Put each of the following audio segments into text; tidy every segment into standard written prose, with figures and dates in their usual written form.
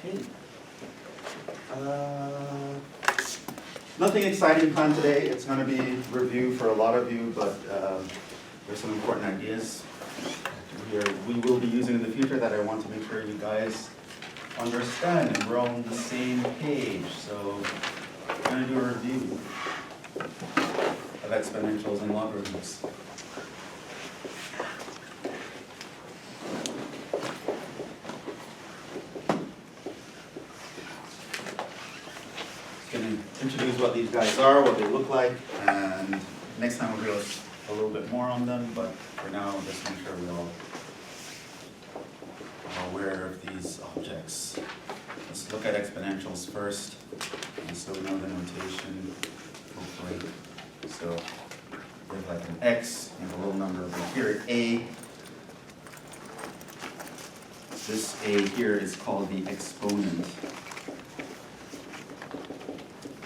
Okay. Nothing exciting planned today. It's going to be review for a lot of you, but there's some important ideas we will be using in the future that I want to make sure you guys understand and we're on the same page. So we're going to do a review of exponentials and logarithms. Introduce what these guys are, what they look like, and next time we'll go a little bit more on them, but for now, just make sure we all are aware of these objects. Let's look at exponentials first, and so we know the notation, hopefully. So we have like an x and a little number over here, a. This a here is called the exponent,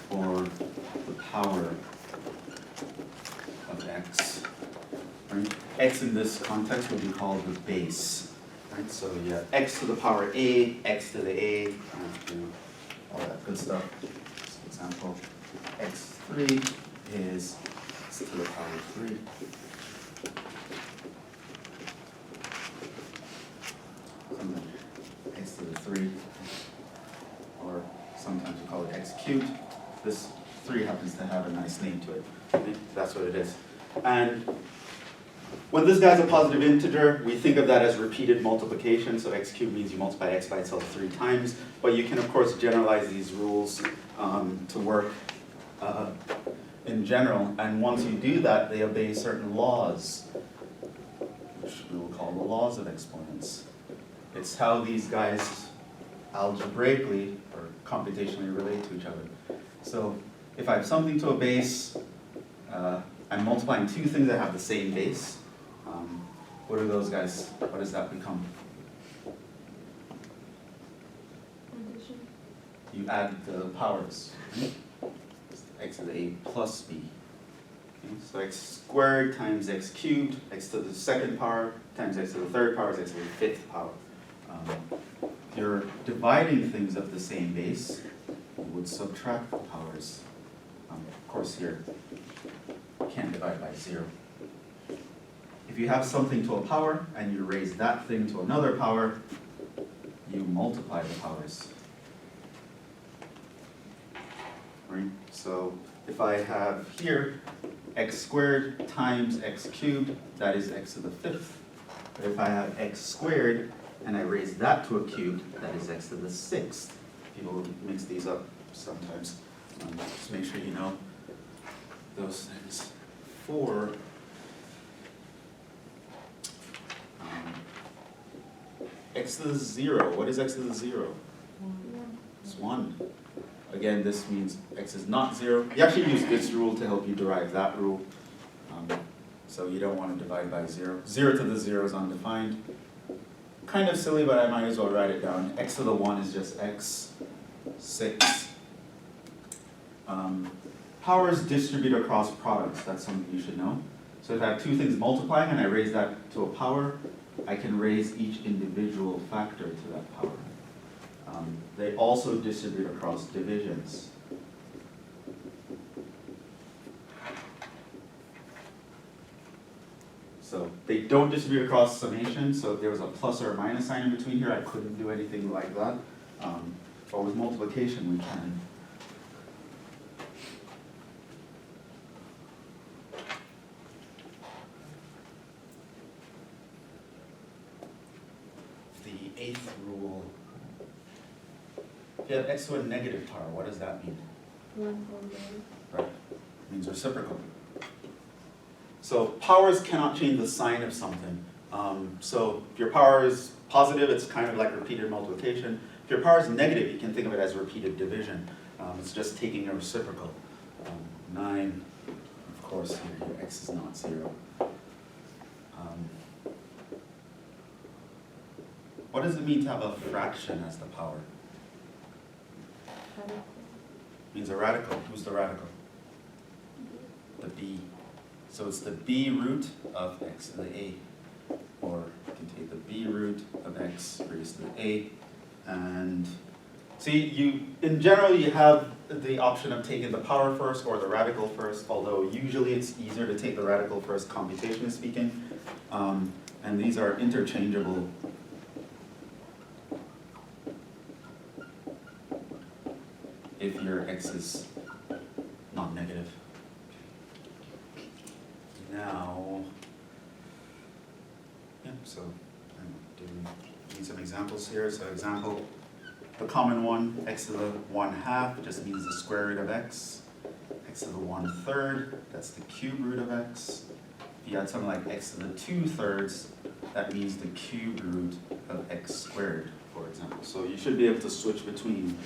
or the power of x. Right? X in this context would be called the base. Right? So you have x to the power a, x to the a, all that good stuff. For example, x3 is x to the power 3. X to the 3, or sometimes we call it x cubed. This 3 happens to have a nice name to it. That's what it is. And when this guy's a positive integer, we think of that as repeated multiplication. So x cubed means you multiply x by itself 3 times. But you can, of course, generalize these rules to work in general. And once you do that, they obey certain laws, which we will call the laws of exponents. It's how these guys algebraically or computationally relate to each other. So if I have something to a base, I'm multiplying two things that have the same base. What are those guys? What does that become? Addition. You add the powers. X to the a plus b. Okay, so x squared times x cubed, x to the second power times x to the third power is x to the fifth power. If you're dividing things of the same base, you would subtract the powers. Of course, here, you can't divide by 0. If you have something to a power and you raise that thing to another power, you multiply the powers. Right? So if I have here x squared times x cubed, that is x to the 5th. But if I have x squared and I raise that to a cube, that is x to the 6th. People mix these up sometimes. Just make sure you know those things. For x to the 0, what is x to the 0? 1. It's 1. Again, this means x is not 0. You actually use this rule to help you derive that rule. So you don't want to divide by 0. 0 to the 0 is undefined. Kind of silly, but I might as well write it down. X to the 1 is just x. 6. Powers distribute across products. That's something you should know. So if I have two things multiplying and I raise that to a power, I can raise each individual factor to that power. They also distribute across divisions. So they don't distribute across summation, so if there was a plus or a minus sign in between here, I couldn't do anything like that. But with multiplication, we can. The 8th rule. If you have x to a negative power, what does that mean? 1 Right. It means reciprocal. So powers cannot change the sign of something. So if your power is positive, it's kind of like repeated multiplication. If your power is negative, you can think of it as repeated division. It's just taking a reciprocal. 9, of course, here your x is not 0. What does it mean to have a fraction as the power? Radical. Means a radical. Who's the radical? The b. So it's the b root of x to the a. Or you can take the b root of x raised to the a, and See, in general, you have the option of taking the power first or the radical first, although usually it's easier to take the radical first, computationally speaking. And these are interchangeable. If your x is not negative. Now, yeah, so I'm doing some examples here. So example, the common one, x to the 1/2, just means the square root of x. X to the 1/3, that's the cube root of x. If you add something like x to the 2/3, that means the cube root of x squared, for example. So you should be able to switch between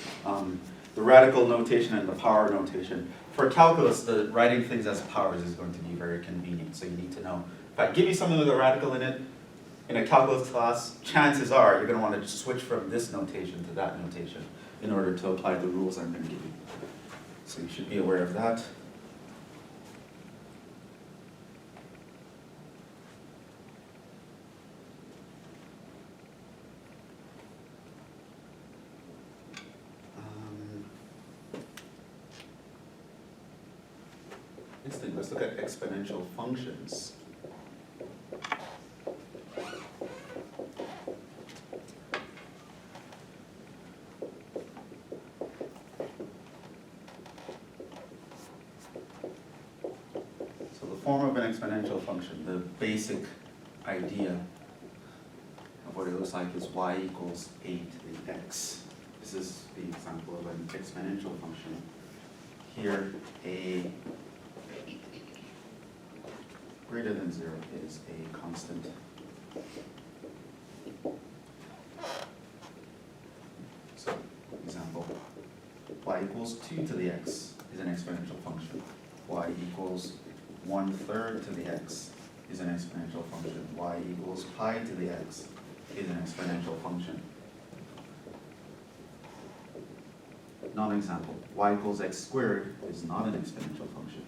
the radical notation and the power notation. For calculus, writing things as powers is going to be very convenient, so you need to know. If I give you something with a radical in it, in a calculus class, chances are you're going to want to switch from this notation to that notation in order to apply the rules I'm going to give you. So you should be aware of that. Next thing, let's look at exponential functions. So the form of an exponential function, the basic idea of what it looks like is y equals a to the x. This is the example of an exponential function. Here, a greater than 0 is a constant. So, example, y equals 2 to the x is an exponential function. Y equals 1/3 to the x is an exponential function. Y equals pi to the x is an exponential function. Non-example, y equals x squared is not an exponential function.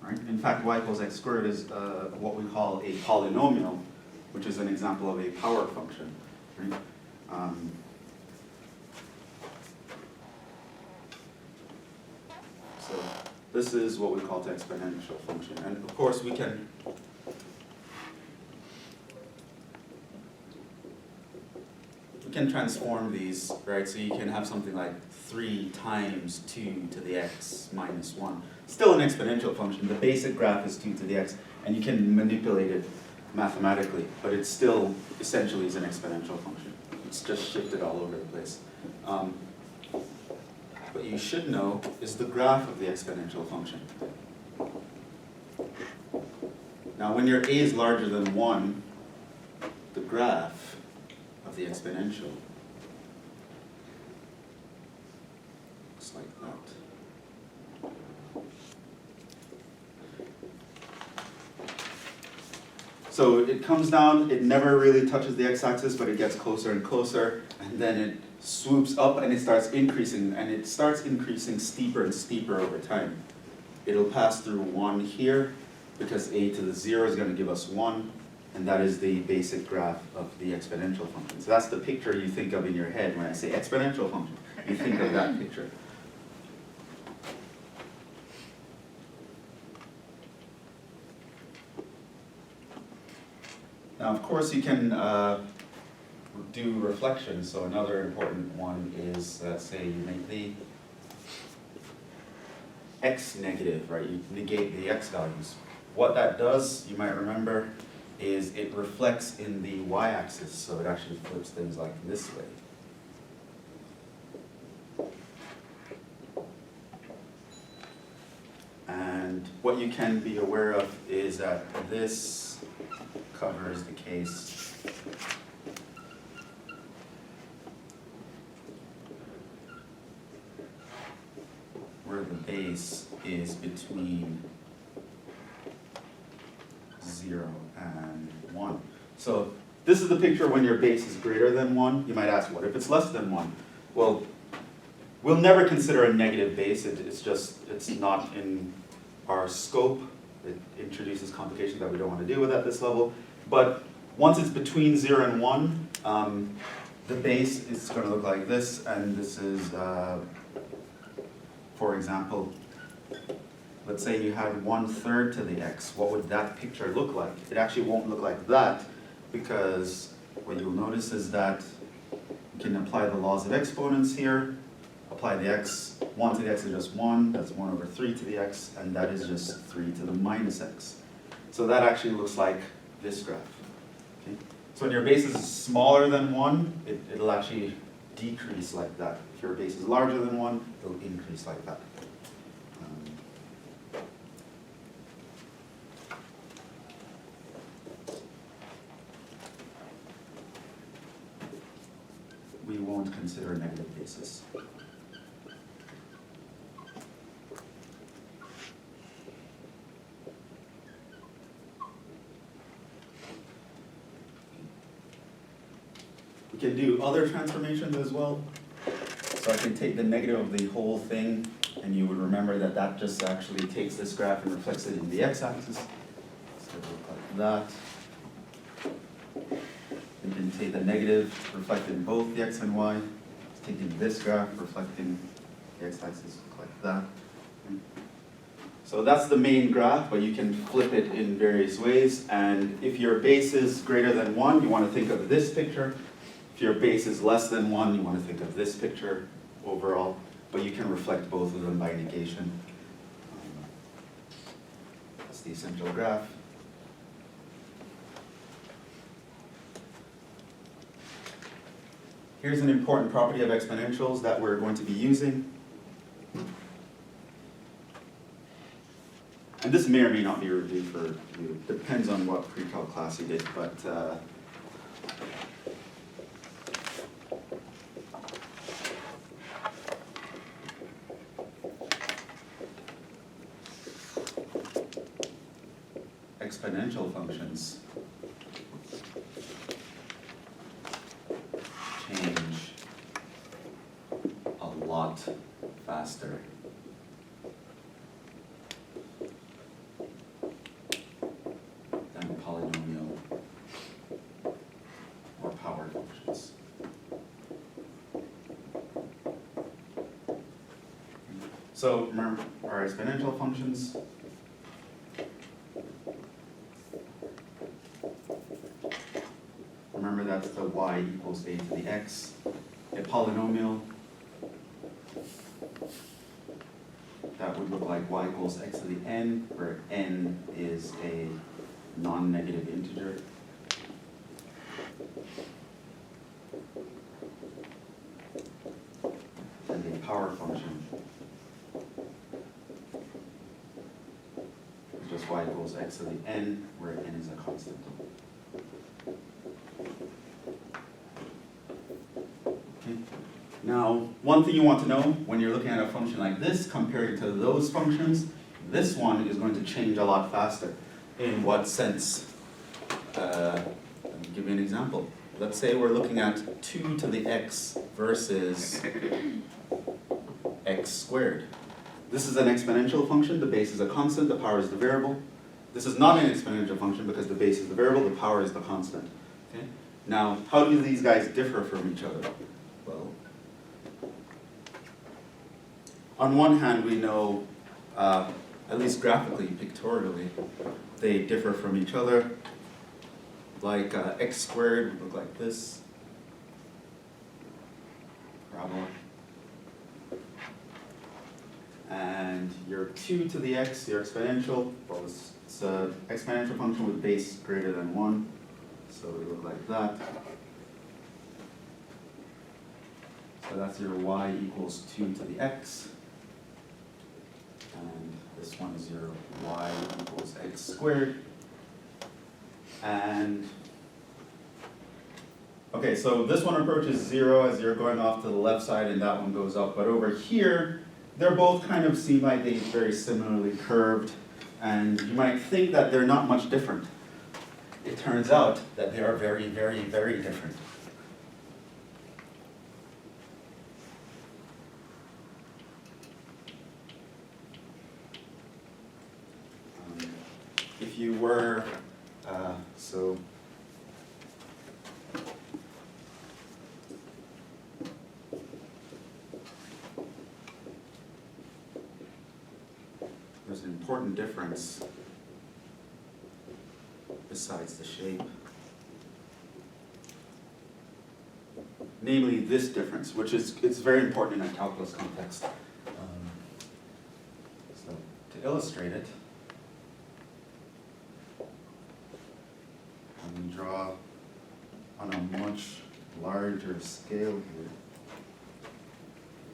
Right? In fact, y equals x squared is what we call a polynomial, which is an example of a power function. Right? So this is what we call the exponential function. And of course we can transform these, right? So you can have something like 3 times 2 to the x minus 1. Still an exponential function. The basic graph is 2 to the x, and you can manipulate it mathematically, but it still essentially is an exponential function. It's just shifted all over the place. What you should know is the graph of the exponential function. Now when your a is larger than 1, the graph of the exponential looks like that. So it comes down, it never really touches the x-axis, but it gets closer and closer, and then it swoops up and it starts increasing, and it starts increasing steeper and steeper over time. It'll pass through 1 here, because a to the 0 is going to give us 1, and that is the basic graph of the exponential function. So that's the picture you think of in your head when I say exponential function. You think of that picture. Now, of course, you can do reflections. So another important one is, let's say you make the x negative, right? You negate the x values. What that does, you might remember, is it reflects in the y-axis, so it actually flips things like this way. And what you can be aware of is that this covers the case where the base is between 0 and 1. So this is the picture when your base is greater than 1. You might ask, what if it's less than 1? Well, we'll never consider a negative base. It's not in our scope. In introduces complications that we don't want to deal with at this level. But once it's between 0 and 1, the base is going to look like this, and this is, for example, let's say you had 1/3 to the x. What would that picture look like? It actually won't look like that, because what you'll notice is that you can apply the laws of exponents here, apply the x, 1 to the x is just 1, that's 1/3 to the x, and that is just 3 to the minus x. So that actually looks like this graph. Okay? So when your base is smaller than 1, it'll actually decrease like that. If your base is larger than 1, it'll increase like that. We won't consider negative bases. We can do other transformations as well. So I can take the negative of the whole thing, and you would remember that that just actually takes this graph and reflects it in the x-axis. So it'll look like that. You can take the negative, reflect in both the x and y. Taking this graph, reflecting the x-axis like that. So that's the main graph, but you can flip it in various ways. And if your base is greater than 1, you want to think of this picture. If your base is less than 1, you want to think of this picture overall. But you can reflect both of them by negation. That's the essential graph. Here's an important property of exponentials that we're going to be using. And this may or may not be reviewed for you. Depends on what pre-calc class you did, but exponential functions change a lot faster than polynomial or power functions. So remember our exponential functions. Remember that's the y equals a to the x. A polynomial, that would look like y equals x to the n, where n is a non-negative integer. And a power function is just y equals x to the n, where n is a constant. Now, one thing you want to know when you're looking at a function like this compared to those functions, this one is going to change a lot faster. In what sense? Let me give you an example. Let's say we're looking at 2 to the x versus x squared. This is an exponential function. The base is a constant. The power is the variable. This is not an exponential function because the base is the variable. The power is the constant. Okay? Now, how do these guys differ from each other? Well, on one hand, we know, at least graphically, pictorially, they differ from each other. Like x squared would look like this. Parabola. And your 2 to the x, your exponential, well, it's an exponential function with base greater than 1. So it would look like that. So that's your y equals 2 to the x. And this one is your y equals x squared. And, okay, so this one approaches 0 as you're going off to the left side, and that one goes up. But over here, they're both kind of seem like they're very similarly curved. And you might think that they're not much different. It turns out that they are very, very, very different. if you were, so there's an important difference besides the shape. Namely this difference, which is it's very important in a calculus context. So to illustrate it, I'm going to draw on a much larger scale here.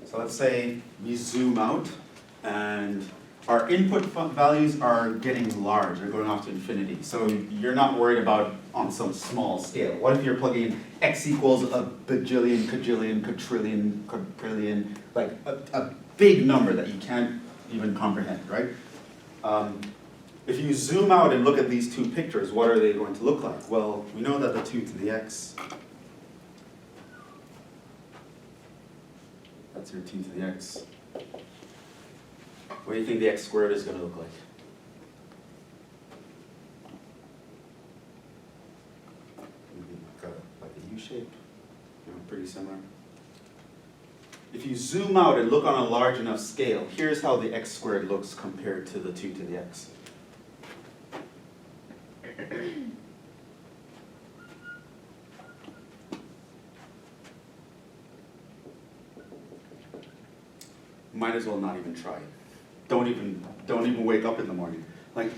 So let's say we zoom out and our input values are getting large, they're going off to infinity. So you're not worried about on some small scale. What if you're plugging in x equals a bajillion, cajillion, quadrillion, quadrillion, like a big number that you can't even comprehend, right? If you zoom out and look at these two pictures, what are they going to look like? Well, we know that the 2 to the x, that's your 2 to the x. What do you think the x squared is going to look like? Got like a U shape, pretty similar. If you zoom out and look on a large enough scale, here's how the x squared looks compared to the 2 to the x. Might as well not even try it. Don't even wake up in the morning. Like,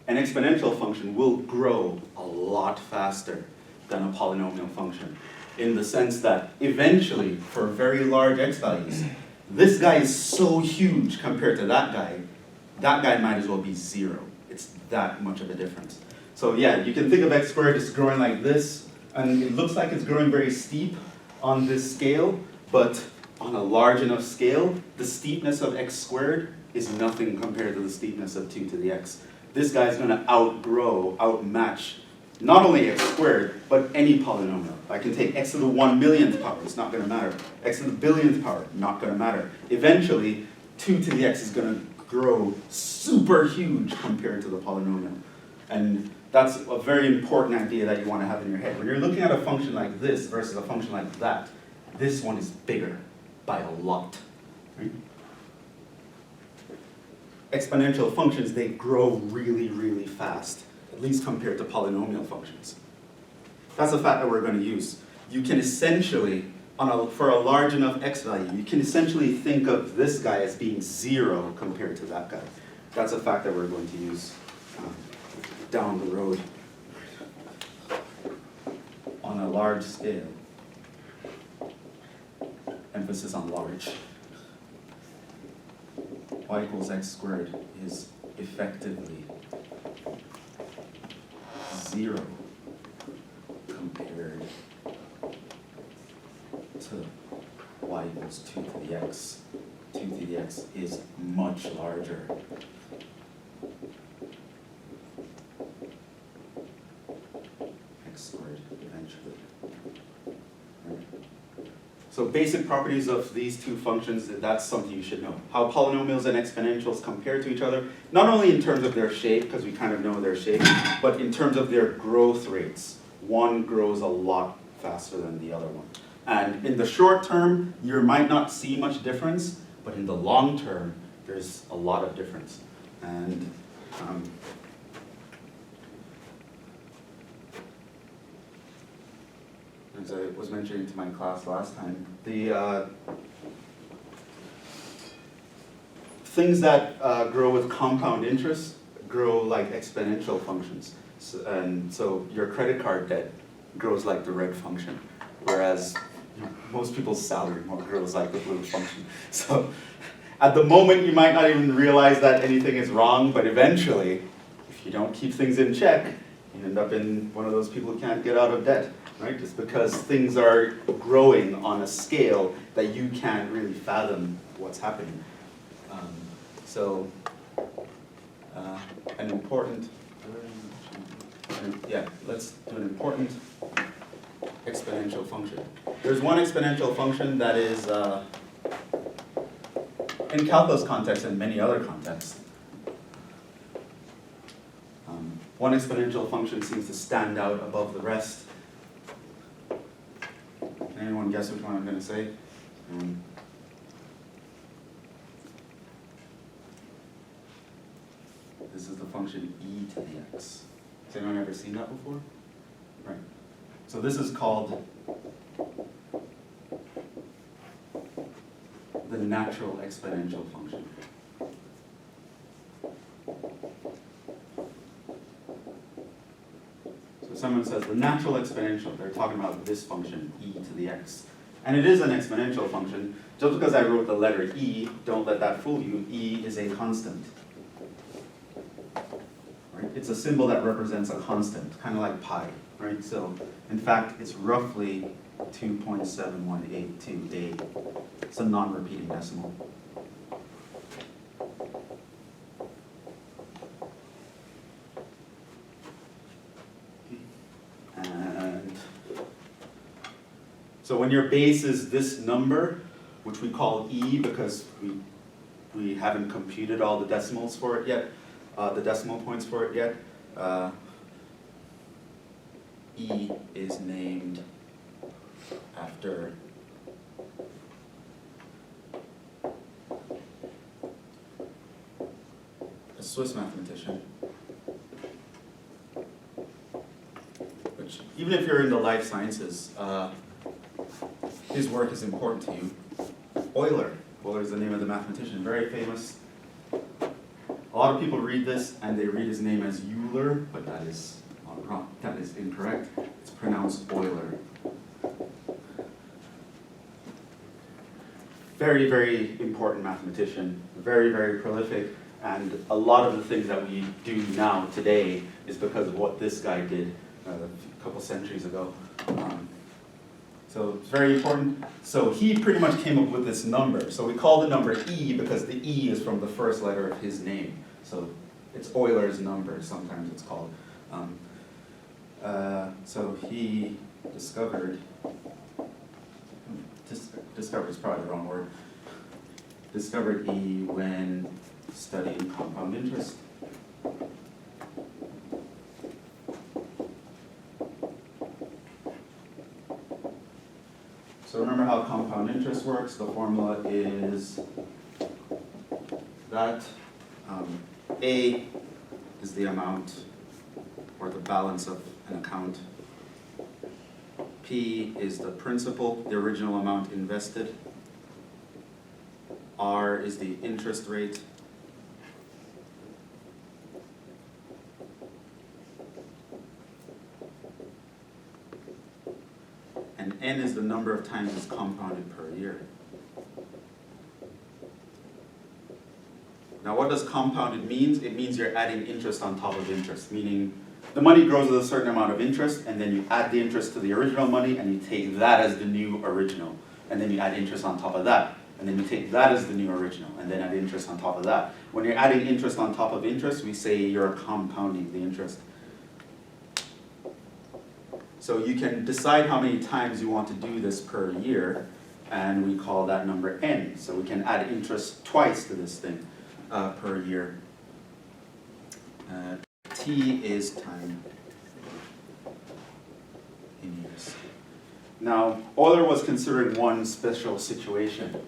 an exponential function will grow a lot faster than a polynomial function, in the sense that eventually, for very large x values, this guy is so huge compared to that guy might as well be 0. It's that much of a difference. So yeah, you can think of x squared just growing like this, and it looks like it's growing very steep on this scale, but on a large enough scale, the steepness of x squared is nothing compared to the steepness of 2 to the x. This guy's going to outmatch not only x squared, but any polynomial. I can take x to the 1,000,000th power, it's not going to matter. X to the 1,000,000th power, not going to matter. Eventually, 2 to the x is going to grow super huge compared to the polynomial. And that's a very important idea that you want to have in your head. When you're looking at a function like this versus a function like that, this one is bigger by a lot. Right? Exponential functions, they grow really, really fast, at least compared to polynomial functions. That's a fact that we're going to use. You can essentially, for a large enough x value, you can essentially think of this guy as being 0 compared to that guy. That's a fact that we're going to use down the road on a large scale. Emphasis on large. Y equals x squared is effectively 0 compared to y equals 2 to the x. 2 to the x is much larger. X squared eventually. So basic properties of these two functions, that's something you should know. How polynomials and exponentials compare to each other, not only in terms of their shape, because we kind of know their shape, but in terms of their growth rates. One grows a lot faster than the other one. And in the short term, you might not see much difference, but in the long term, there's a lot of difference. And as I was mentioning to my class last time, the things that grow with compound interest grow like exponential functions. And so your credit card debt grows like the red function, whereas most people's salary grows like the blue function. So at the moment, you might not even realize that anything is wrong, but eventually, if you don't keep things in check, you end up in one of those people who can't get out of debt. Right? Just because things are growing on a scale that you can't really fathom what's happening. An important, let's do an important exponential function. There's one exponential function that is, in calculus context and many other contexts, One exponential function seems to stand out above the rest. Can anyone guess which one I'm going to say? This is the function e to the x. Has anyone ever seen that before? Right. So this is called the natural exponential function. So someone says the natural exponential, they're talking about this function, e to the x. And it is an exponential function. Just because I wrote the letter e, don't let that fool you. E is a constant. Right? It's a symbol that represents a constant, kind of like pi. Right? So, in fact, it's roughly 2.7182. It's a non-repeating decimal. And so when your base is this number, which we call e because we haven't computed all the decimals for it yet, the decimal points for it yet, e is named after a Swiss mathematician, which, even if you're in the life sciences, his work is important to you. Euler. Euler is the name of the mathematician, very famous. A lot of people read this and they read his name as Euler, but that is wrong. That is incorrect. It's pronounced Euler. Very, very important mathematician, very, very prolific, and a lot of the things that we do now today is because of what this guy did a couple centuries ago. So it's very important. So he pretty much came up with this number. So we call the number e because the e is from the first letter of his name. So it's Euler's number, sometimes it's called. So he discovered is probably the wrong word. Discovered e when studying compound interest. So remember how compound interest works. The formula is that A is the amount or the balance of an account. P is the principal, the original amount invested. R is the interest rate. And N is the number of times it's compounded per year. Now what does compounded mean? It means you're adding interest on top of interest, meaning the money grows with a certain amount of interest, and then you add the interest to the original money, and you take that as the new original. And then you add interest on top of that. And then you take that as the new original, and then add interest on top of that. When you're adding interest on top of interest, we say you're compounding the interest. So you can decide how many times you want to do this per year, and we call that number n. So we can add interest twice to this thing per year. T is time in years. Now, Euler was considering one special situation.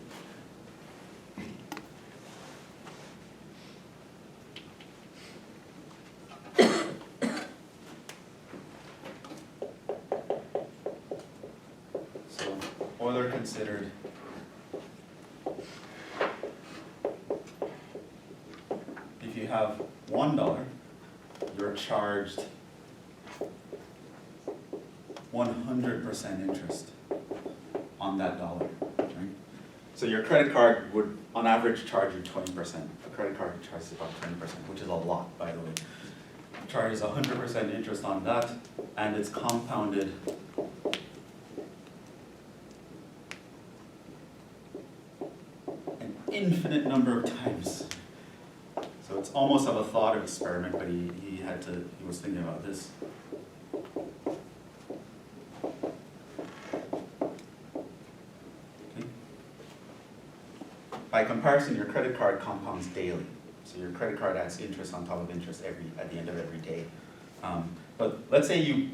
So, Euler considered if you have $1, you're charged 100% interest on that dollar, right? So your credit card would, on average, charge you 20%. A credit card charges about 20%, which is a lot, by the way. It charges 100% interest on that, and it's compounded an infinite number of times. So it's almost of a thought experiment, but he was thinking about this. Okay. By comparison, your credit card compounds daily. So your credit card adds interest on top of interest at the end of every day. But let's say you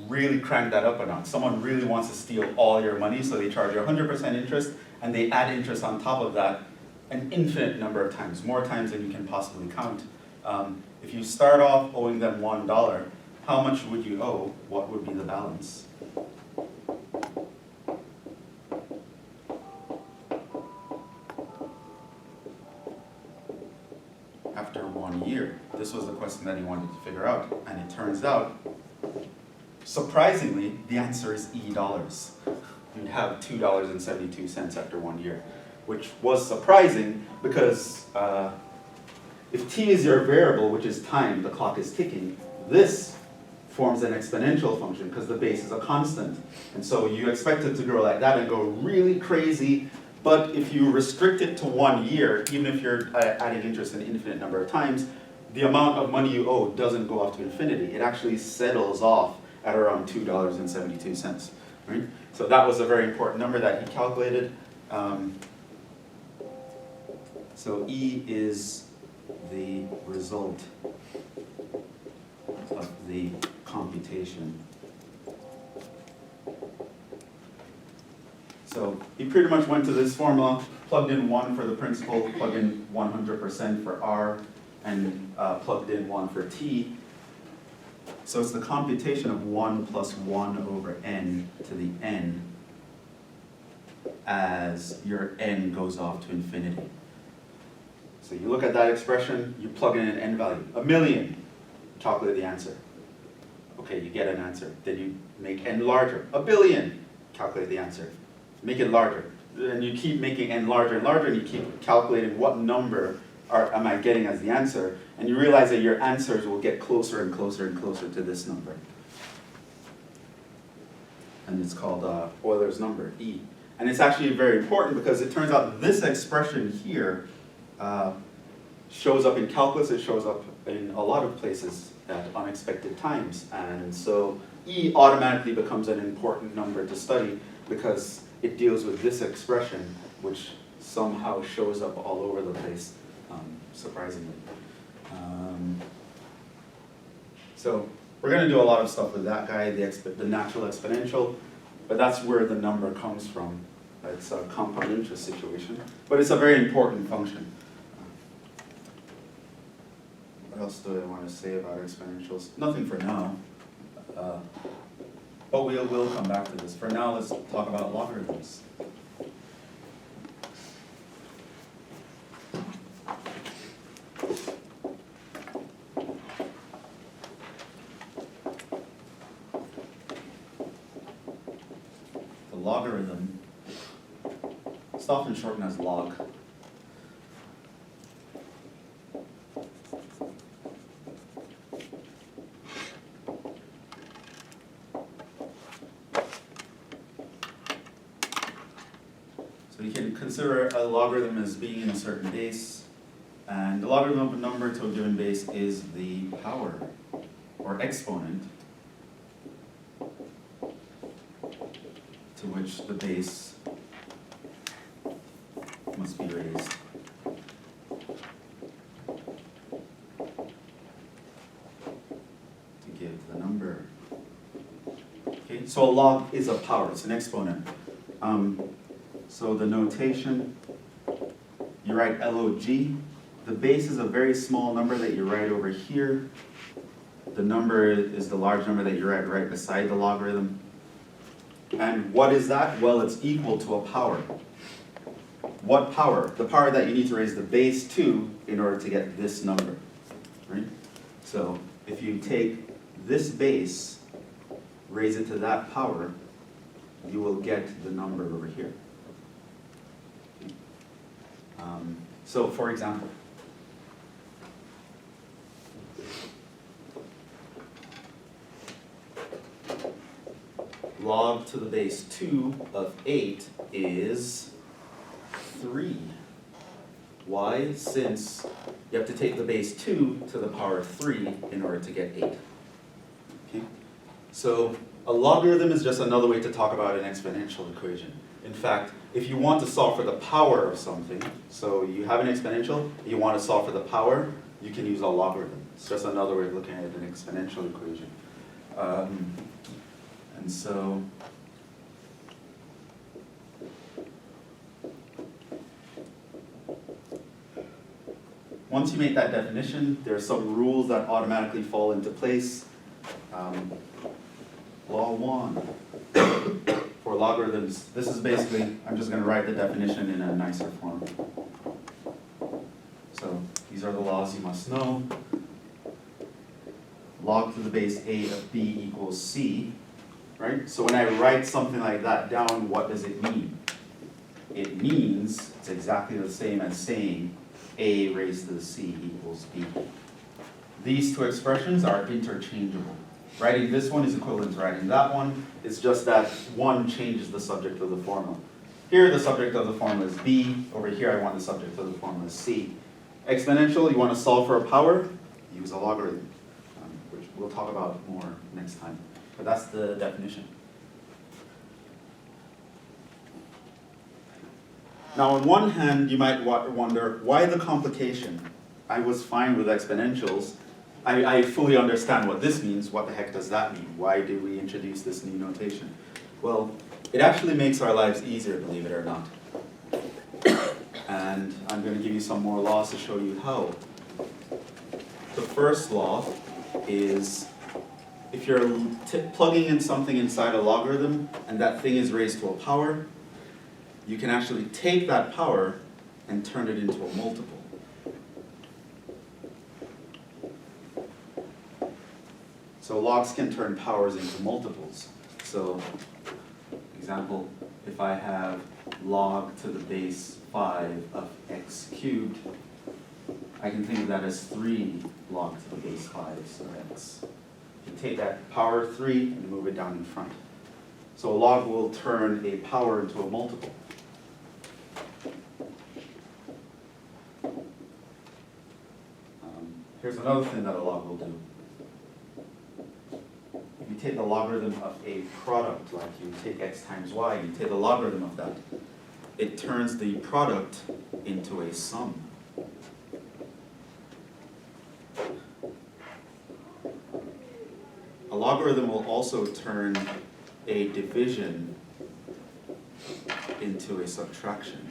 really crank that up a notch. Someone really wants to steal all your money, so they charge you 100% interest, and they add interest on top of that an infinite number of times, more times than you can possibly count. If you start off owing them $1, how much would you owe? What would be the balance? After 1 year, this was the question that he wanted to figure out, and it turns out, surprisingly, the answer is E dollars. You'd have $2.72 after 1 year, which was surprising because if t is your variable, which is time, the clock is ticking, this forms an exponential function because the base is a constant. And so you expect it to grow like that and go really crazy, but if you restrict it to 1 year, even if you're adding interest an infinite number of times, the amount of money you owe doesn't go off to infinity. It actually settles off at around $2.72, right? So that was a very important number that he calculated. So E is the result of the computation. So he pretty much went to this formula, plugged in 1 for the principal, plugged in 100% for R, and plugged in 1 for T. So it's the computation of 1 plus 1 over n to the n as your n goes off to infinity. So you look at that expression, you plug in an n value, 1,000,000, calculate the answer. Okay, you get an answer. Then you make n larger, 1,000,000,000, calculate the answer. Make it larger. And you keep making n larger and larger, and you keep calculating what number am I getting as the answer, and you realize that your answers will get closer and closer and closer to this number. And it's called Euler's number, E. And it's actually very important because it turns out this expression here shows up in calculus, it shows up in a lot of places at unexpected times. And so E automatically becomes an important number to study because it deals with this expression, which somehow shows up all over the place, surprisingly. So we're going to do a lot of stuff with that guy, the natural exponential, but that's where the number comes from. It's a compound interest situation, but it's a very important function. What else do I want to say about exponentials? Nothing for now, but we'll come back to this. For now, let's talk about logarithms. The logarithm, it's often shortened as log. So you can consider a logarithm as being in a certain base, and the logarithm of a number to a given base is the power, or exponent, to which the base must be raised. To give the number. Okay, so a log is a power, it's an exponent. So the notation, you write log. The base is a very small number that you write over here. The number is the large number that you write right beside the logarithm. And what is that? Well, it's equal to a power. What power? The power that you need to raise the base to in order to get this number, right? So if you take this base, raise it to that power, you will get the number over here. So for example, log to the base 2 of 8 is 3. Why? Since you have to take the base 2 to the power of 3 in order to get 8. Okay? So A logarithm is just another way to talk about an exponential equation. In fact, if you want to solve for the power of something, so you have an exponential, you want to solve for the power, you can use a logarithm. It's just another way of looking at an exponential equation. And so, once you make that definition, there are some rules that automatically fall into place. Law 1 for logarithms. This is basically, I'm just going to write the definition in a nicer form. So these are the laws you must know. Log to the base a of b equals c, right? So when I write something like that down, what does it mean? It means it's exactly the same as saying a raised to the c equals b. These two expressions are interchangeable. Writing this one is equivalent to writing that one. It's just that one changes the subject of the formula. Here the subject of the formula is b. Over here I want the subject of the formula is c. Exponential, you want to solve for a power, use a logarithm, which we'll talk about more next time. But that's the definition. Now on one hand, you might wonder, why the complication? I was fine with exponentials. I fully understand what this means. What the heck does that mean? Why do we introduce this new notation? Well, it actually makes our lives easier, believe it or not. And I'm going to give you some more laws to show you how. The first law is if you're plugging in something inside a logarithm and that thing is raised to a power, you can actually take that power and turn it into a multiple. So logs can turn powers into multiples. So, example, if I have log to the base 5 of x cubed, I can think of that as 3 log to the base 5 of x. You take that power 3 and move it down in front. So a log will turn a power into a multiple. Here's another thing that a log will do. If you take the logarithm of a product, like you take x times y, you take the logarithm of that, it turns the product into a sum. A logarithm will also turn a division into a subtraction.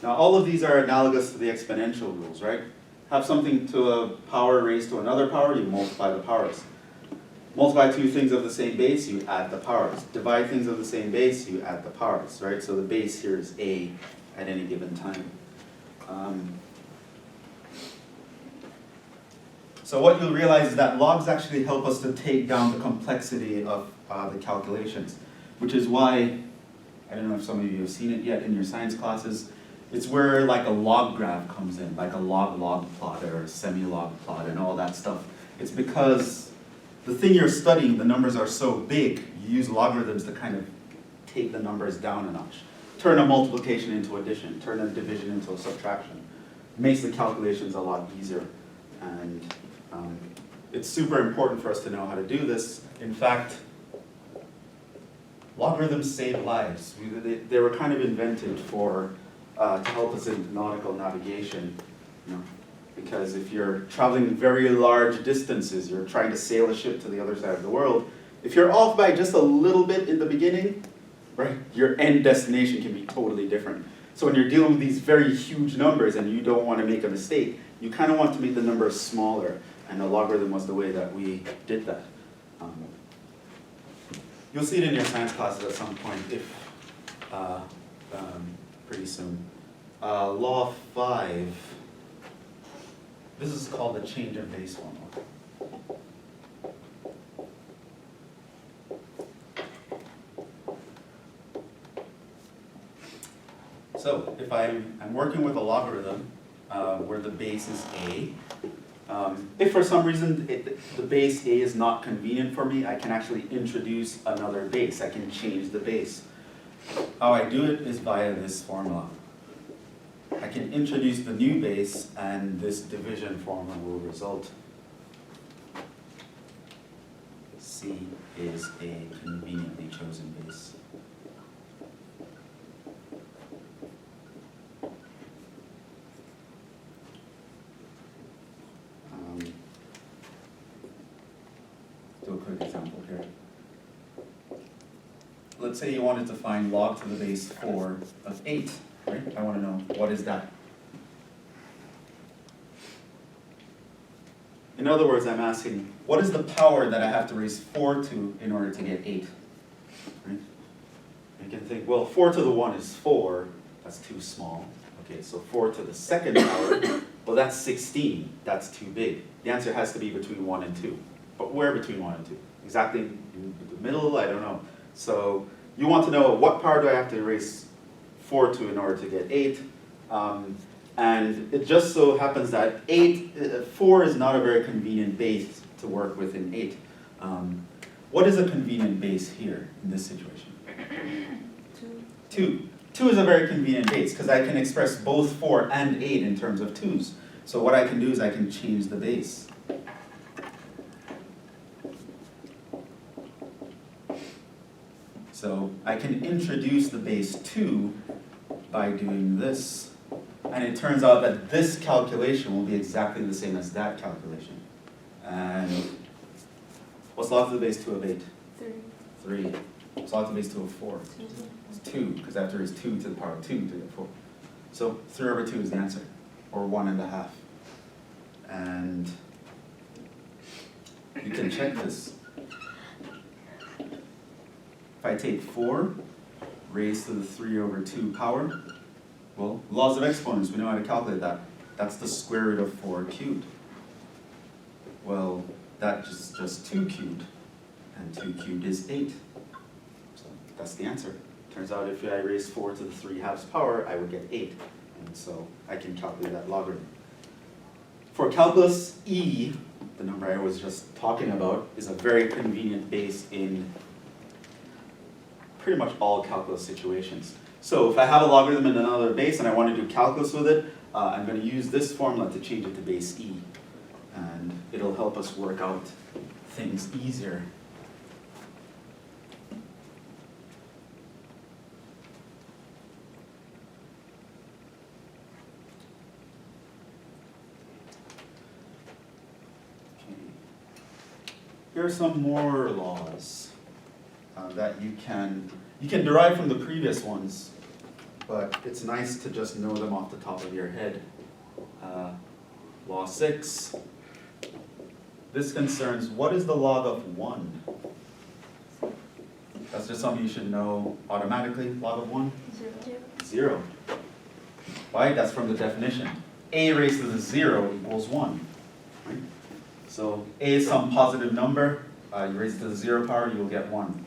Now all of these are analogous to the exponential rules, right? Have something to a power raised to another power, you multiply the powers. Multiply two things of the same base, you add the powers. Divide things of the same base, you add the powers, right? So the base here is a at any given time. So what you'll realize is that logs actually help us to take down the complexity of the calculations, which is why, I don't know if some of you have seen it yet in your science classes, it's where like a log graph comes in, like a log-log plot or a semi-log plot and all that stuff. It's because the thing you're studying, the numbers are so big, you use logarithms to kind of take the numbers down a notch. Turn a multiplication into addition, turn a division into a subtraction. It makes the calculations a lot easier. And it's super important for us to know how to do this. In fact, logarithms save lives. They were kind of invented for to help us in nautical navigation, because if you're traveling very large distances, you're trying to sail a ship to the other side of the world, if you're off by just a little bit in the beginning, right, your end destination can be totally different. So when you're dealing with these very huge numbers and you don't want to make a mistake, you kind of want to make the numbers smaller, and a logarithm was the way that we did that. You'll see it in your science classes at some point, if pretty soon. Law 5, this is called the change of base formula. So if I'm working with a logarithm where the base is a, if for some reason the base a is not convenient for me, I can actually introduce another base. I can change the base. How I do it is via this formula. I can introduce the new base and this division formula will result. C is a conveniently chosen base. Do a quick example here. Let's say you wanted to find log to the base 4 of 8, right? I want to know what is that. In other words, I'm asking, what is the power that I have to raise 4 to in order to get 8? Right? You can think, well, 4 to the 1 is 4. That's too small. Okay, so 4 to the second power, well, that's 16. That's too big. The answer has to be between 1 and 2. But where between 1 and 2? Exactly in the middle? I don't know. So you want to know what power do I have to raise 4 to in order to get 8? And it just so happens that 4 is not a very convenient base to work with in 8. What is a convenient base here in this situation? 2. 2 is a very convenient base because I can express both 4 and 8 in terms of 2's. So what I can do is I can change the base. So I can introduce the base 2 by doing this. And it turns out that this calculation will be exactly the same as that calculation. And what's log to the base 2 of 8? 3. What's log to the base 2 of 4? It's 2, because I have to raise 2 to the power of 2 to get 4. So 3 over 2 is the answer, or 1.5. And you can check this. If I take 4 raised to the 3 over 2 power, well, laws of exponents, we know how to calculate that. That's the square root of 4 cubed. Well, that is just 2 cubed, and 2 cubed is 8. So that's the answer. Turns out if I raise 4 to the 3/2 power, I would get 8. And so I can calculate that logarithm. For calculus E, the number I was just talking about, is a very convenient base in pretty much all calculus situations. So if I have a logarithm in another base and I want to do calculus with it, I'm going to use this formula to change it to base E. And it'll help us work out things easier. Okay. Here are some more laws that you can derive from the previous ones, but it's nice to just know them off the top of your head. Law 6. This concerns what is the log of 1? That's just something you should know automatically. Log of 1? 0. Right? That's from the definition. A raised to the 0 equals 1. Right? So A is some positive number. You raise it to the 0 power, you'll get 1.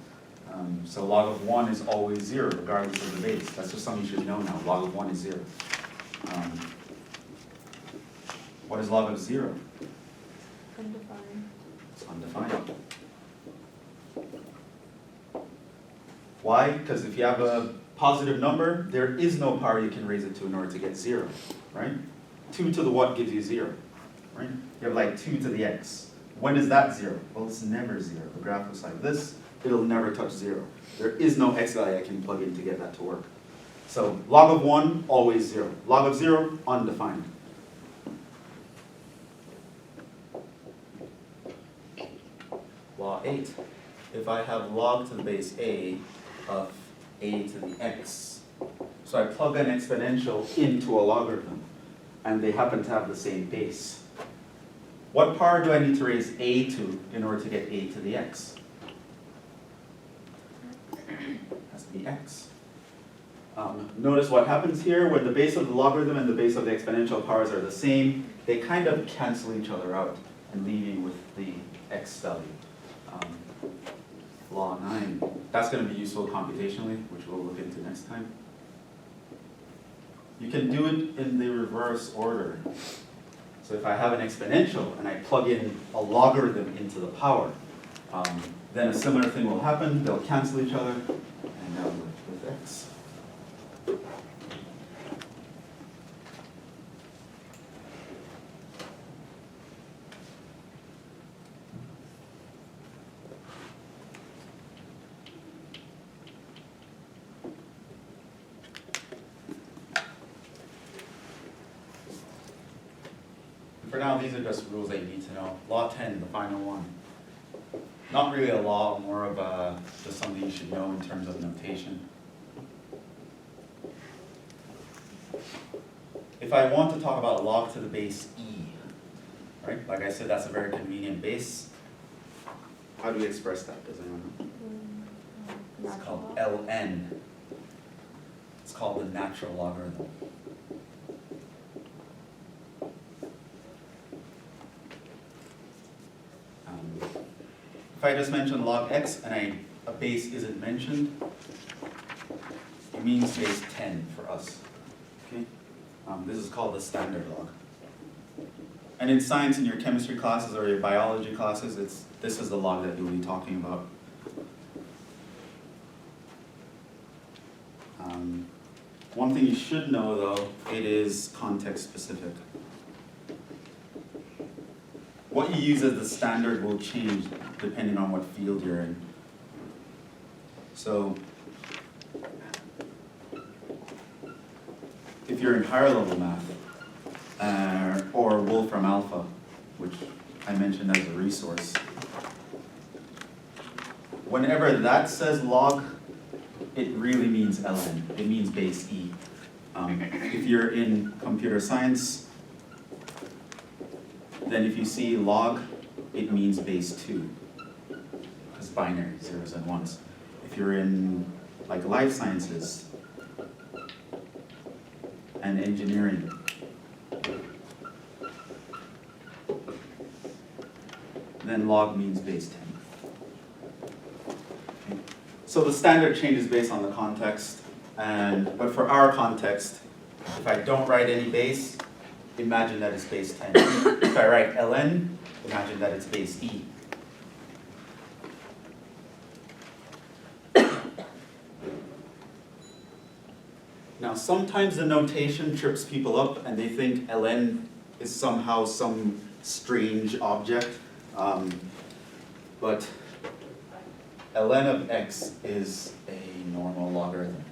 So log of 1 is always 0, regardless of the base. That's just something you should know now. Log of 1 is 0. What is log of 0? Undefined. It's undefined. Why? Because if you have a positive number, there is no power you can raise it to in order to get 0, right? 2 to the what gives you 0, right? You have like 2 to the x. When is that 0? Well, it's never 0. The graph looks like this. It'll never touch 0. There is no x value I can plug in to get that to work. So log of 1, always 0. Log of 0, undefined. Law 8. If I have log to the base a of a to the x, so I plug an exponential into a logarithm, and they happen to have the same base. What power do I need to raise a to in order to get a to the x? It has to be x. Notice what happens here when the base of the logarithm and the base of the exponential powers are the same, they kind of cancel each other out and leave you with the x value. Law 9. That's going to be useful computationally, which we'll look into next time. You can do it in the reverse order. So if I have an exponential and I plug in a logarithm into the power, then a similar thing will happen. They'll cancel each other, and now we're with x. for now, these are just rules that you need to know. Law 10, the final one. Not really a law, more of a, just something you should know in terms of notation. If I want to talk about log to the base e, right? Like I said, that's a very convenient base. How do we express that? Does anyone know? It's called ln. It's called the natural logarithm. If I just mention log x and a base isn't mentioned, it means base 10 for us. Okay? This is called the standard log. And in science, in your chemistry classes or your biology classes, this is the log that you'll be talking about. One thing you should know, though, it is context specific. What you use as the standard will change depending on what field you're in. So, if you're in higher level math, or Wolfram Alpha, which I mentioned as a resource, whenever that says log, it really means ln. It means base e. If you're in computer science, then if you see log, it means base 2. It's binary, zeros and ones. If you're in like life sciences and engineering, then log means base 10. Okay. So the standard changes based on the context, but for our context, if I don't write any base, imagine that it's base 10. If I write ln, imagine that it's base e. Now sometimes the notation trips people up and they think ln is somehow some strange object, but ln of x is a normal logarithm.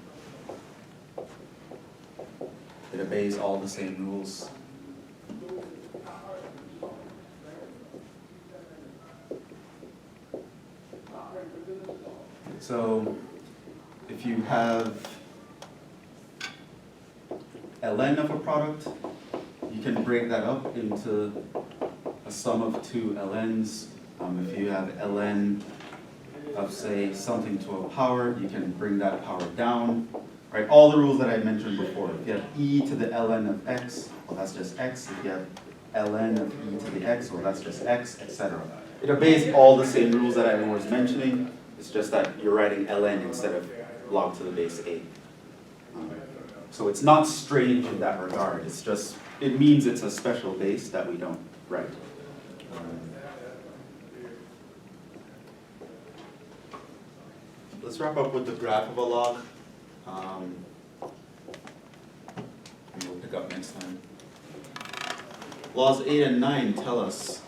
It obeys all the same rules. So if you have ln of a product, you can break that up into a sum of two ln's. If you have ln of, say, something to a power, you can bring that power down. Right? All the rules that I mentioned before. If you have e to the ln of x, well, that's just x. If you have ln of e to the x, well, that's just x, etc. It obeys all the same rules that I was mentioning. It's just that you're writing ln instead of log to the base a. So it's not strange in that regard. It's just, it means it's a special base that we don't write. Let's wrap up with the graph of a log. And we'll pick up next time. Laws 8 and 9 tell us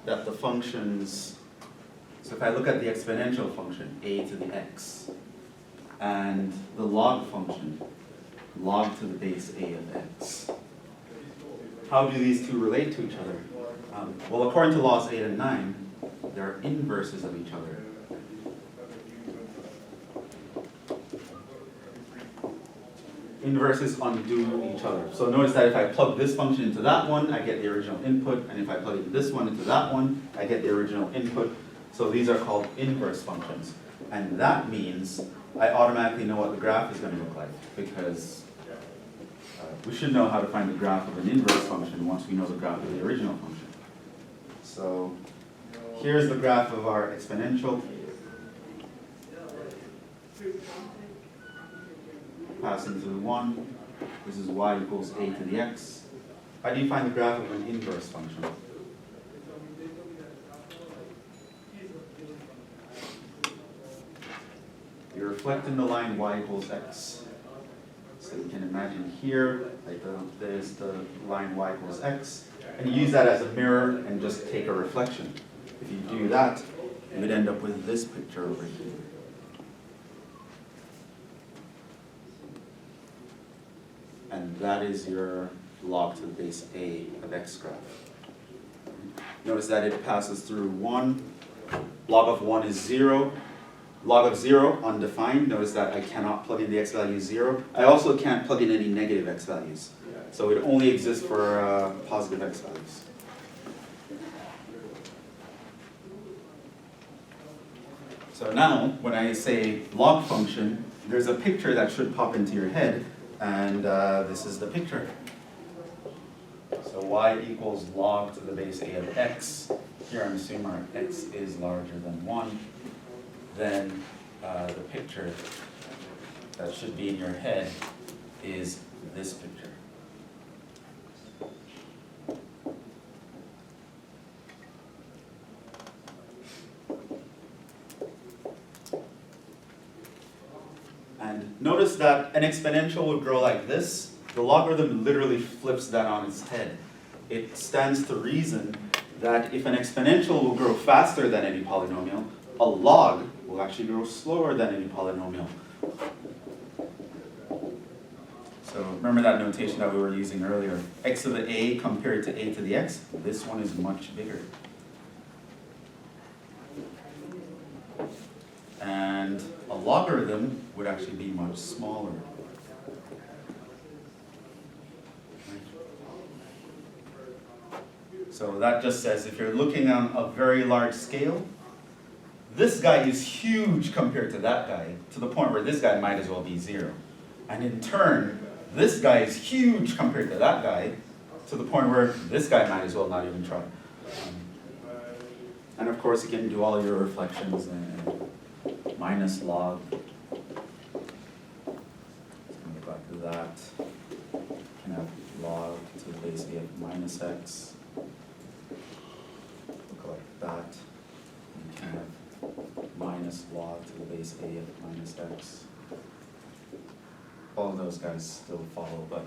that the functions, so if I look at the exponential function, a to the x, and the log function, log to the base a of x, how do these two relate to each other? Well, according to laws 8 and 9, they're inverses of each other. Inverses undo each other. So notice that if I plug this function into that one, I get the original input, and if I plug this one into that one, I get the original input. So these are called inverse functions. And that means I automatically know what the graph is going to look like, because we should know how to find the graph of an inverse function once we know the graph of the original function. So here's the graph of our exponential. Passing to the 1. This is y equals a to the x. How do you find the graph of an inverse function? You're reflecting the line y equals x. So you can imagine here, like there's the line y equals x, and you use that as a mirror and just take a reflection. If you do that, you would end up with this picture over here. and that is your log to the base A of x graph. Notice that it passes through 1. Log of 1 is 0. Log of 0, undefined. Notice that I cannot plug in the x value 0. I also can't plug in any negative x values. So it only exists for positive x values. So now, when I say log function, there's a picture that should pop into your head, and this is the picture. So y equals log to the base A of x. Here I'm assuming our x is larger than 1. Then the picture that should be in your head is this picture. And notice that an exponential would grow like this. The logarithm literally flips that on its head. It stands to reason that if an exponential will grow faster than any polynomial, a log will actually grow slower than any polynomial. So remember that notation that we were using earlier. X to the A compared to A to the X, this one is much bigger. And a logarithm would actually be much smaller. So that just says if you're looking on a very large scale, this guy is huge compared to that guy, to the point where this guy might as well be 0. And in turn, this guy is huge compared to that guy, to the point where this guy might as well not even try. And of course, you can do all your reflections and minus log. Let's go back to that. You can have log to the base A of minus x. Look like that. You can have minus log to the base A of minus x. All of those guys still follow, but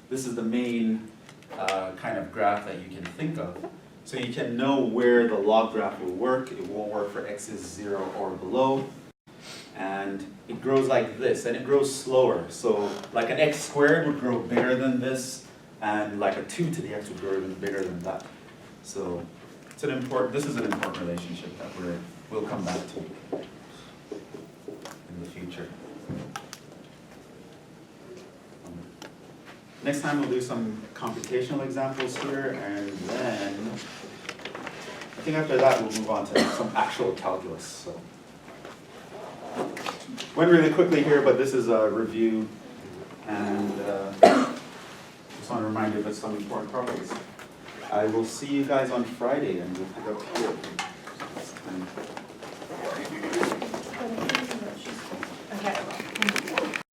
this is the main kind of graph that you can think of. So you can know where the log graph will work. It won't work for x is 0 or below. And it grows like this, and it grows slower. So like an x squared would grow bigger than this, and like a 2 to the x would grow even bigger than that. So it's this is an important relationship that we'll come back to in the future. Next time we'll do some computational examples here, and then I think after that we'll move on to some actual calculus. So went really quickly here, but this is a review, and just want to remind you of some important properties. I will see you guys on Friday, and we'll pick up here.